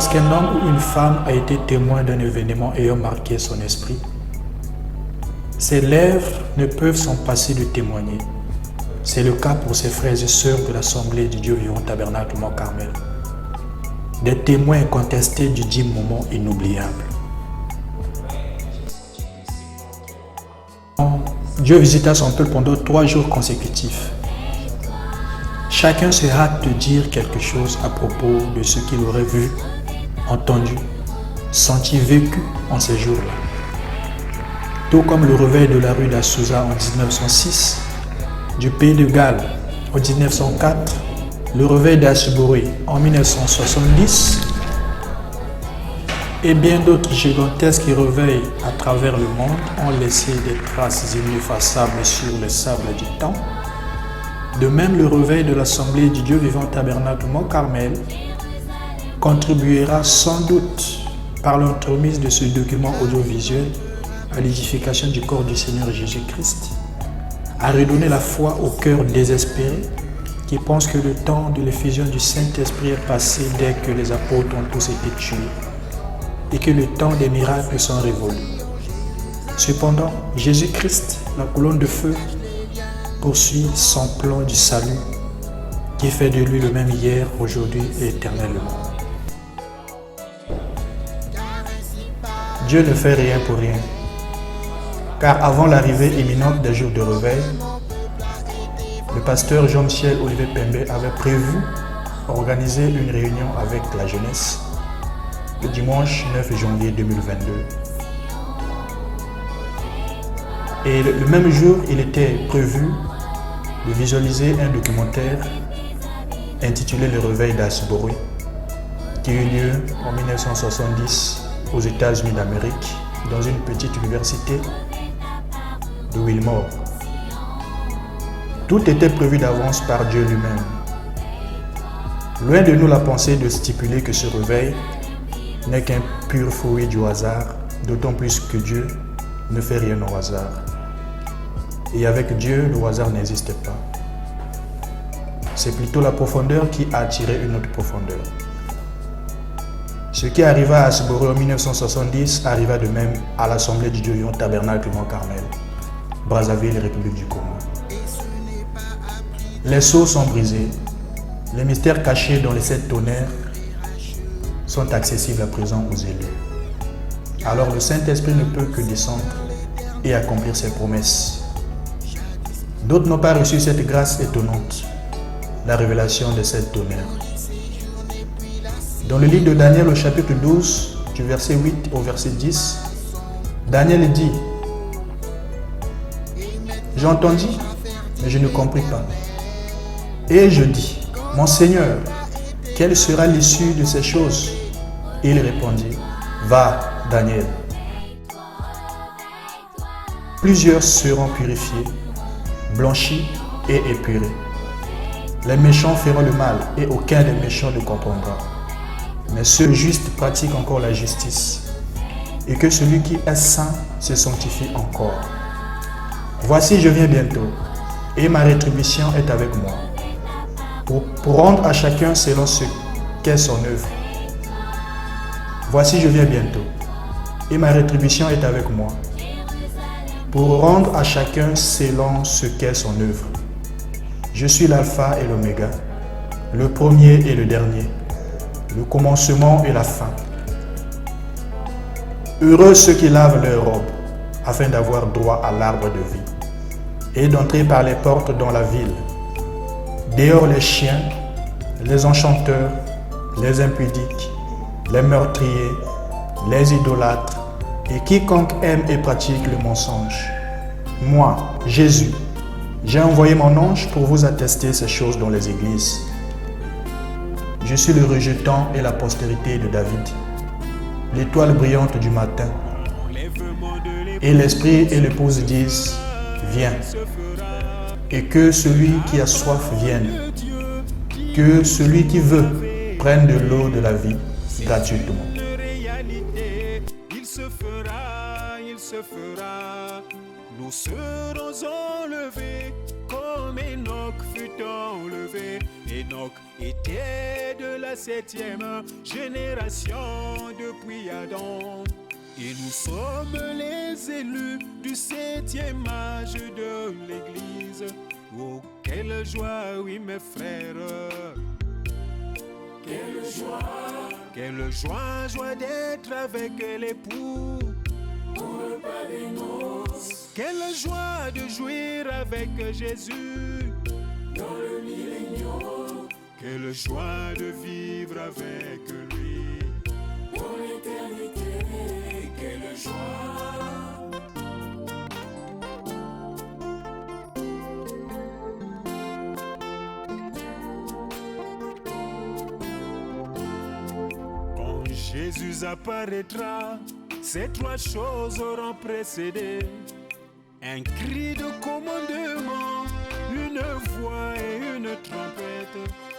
Lorsqu'un homme ou une femme a été témoin d'un événement ayant marqué son esprit, ses lèvres ne peuvent s'en passer de témoigner. C'est le cas pour ses frères et sœurs de l'Assemblée du Dieu vivant Tabernacle Mont-Carmel. Des témoins incontestés du dit moment inoubliable. Dieu visita son peuple pendant 3 jours consécutifs. Chacun se hâte de dire quelque chose à propos de ce qu'il aurait vu, entendu, senti, vécu en ces jours-là. Tout comme le réveil de la rue d'Assouza en 1906, du pays de Galles en 1904, le réveil d'Asbury en 1970 et bien d'autres gigantesques réveils à travers le monde ont laissé des traces ineffaçables sur le sable du temps. De même, le réveil de l'Assemblée du Dieu vivant Tabernacle Mont-Carmel contribuera sans doute par l'entremise de ce document audiovisuel à l'édification du corps du Seigneur Jésus-Christ, à redonner la foi au cœur désespéré qui pense que le temps de l'effusion du Saint-Esprit est passé dès que les apôtres ont tous été tués et que le temps des miracles sont révolus. Cependant, Jésus-Christ, la colonne de feu, poursuit son plan du salut qui fait de lui le même hier, aujourd'hui et éternellement. Dieu ne fait rien pour rien, car avant l'arrivée imminente des jours de réveil, le pasteur Jean-Michel Olivier Pembe avait prévu organiser une réunion avec la jeunesse le dimanche 9 janvier 2022. Et le même jour, il était prévu de visualiser un documentaire intitulé Le Réveil d'Asbury, qui eut lieu en 1970 aux États-Unis d'Amérique, dans une petite université de Wilmore. Tout était prévu d'avance par Dieu lui-même. Loin de nous la pensée de stipuler que ce réveil n'est qu'un pur fruit du hasard, d'autant plus que Dieu ne fait rien au hasard. Et avec Dieu, le hasard n'existe pas. C'est plutôt la profondeur qui a attiré une autre profondeur. Ce qui arriva à Asbury en 1970 arriva de même à l'Assemblée du Dieu vivant Tabernacle Mont-Carmel, Brazzaville, République du Congo. Les sceaux sont brisés, les mystères cachés dans les 7 tonnerres sont accessibles à présent aux élus. Alors le Saint-Esprit ne peut que descendre et accomplir ses promesses. D'autres n'ont pas reçu cette grâce étonnante, la révélation de 7 tonnerres. Dans le livre de Daniel au chapitre 12, du verset 8 au verset 10, Daniel dit: « J'entendis, mais je ne compris pas. Et je dis, mon Seigneur, quelle sera l'issue de ces choses? » Il répondit, « Va, Daniel. Plusieurs seront purifiés, blanchis et épurés. Les méchants feront le mal et aucun des méchants ne comprendra. Mais ceux justes pratiquent encore la justice, et que celui qui est saint se sanctifie encore. Voici, je viens bientôt, et ma rétribution est avec moi, pour rendre à chacun selon ce qu'est son œuvre. Voici, je viens bientôt, et ma rétribution est avec moi, pour rendre à chacun selon ce qu'est son œuvre. Je suis l'alpha et l'oméga, le premier et le dernier, le commencement et la fin. Heureux ceux qui lavent leurs robes, afin d'avoir droit à l'arbre de vie, et d'entrer par les portes dans la ville. Dehors les chiens, les enchanteurs, les impudiques, les meurtriers, les idolâtres, et quiconque aime et pratique le mensonge. Moi, Jésus, j'ai envoyé mon ange pour vous attester ces choses dans les églises. Je suis le rejetant et la postérité de David, l'étoile brillante du matin. Et l'esprit et l'épouse disent, viens. Et que celui qui a soif vienne. Que celui qui veut prenne de l'eau de la vie gratuitement. Il se fera, nous serons enlevés. comme Enoch fut enlevé. Enoch était de la 7e génération depuis Adam. Et nous sommes les élus du 7e âge de l'Église. Oh, quelle joie, oui mes frères. Quelle joie, joie d'être avec l'époux pour le pas des noces. Quelle joie de jouir avec Jésus dans le millénium. Quelle joie de vivre avec lui dans l'éternité. Quelle joie. Jésus apparaîtra, ces 3 choses auront précédé. Un cri de commandement, une voix et une trompette.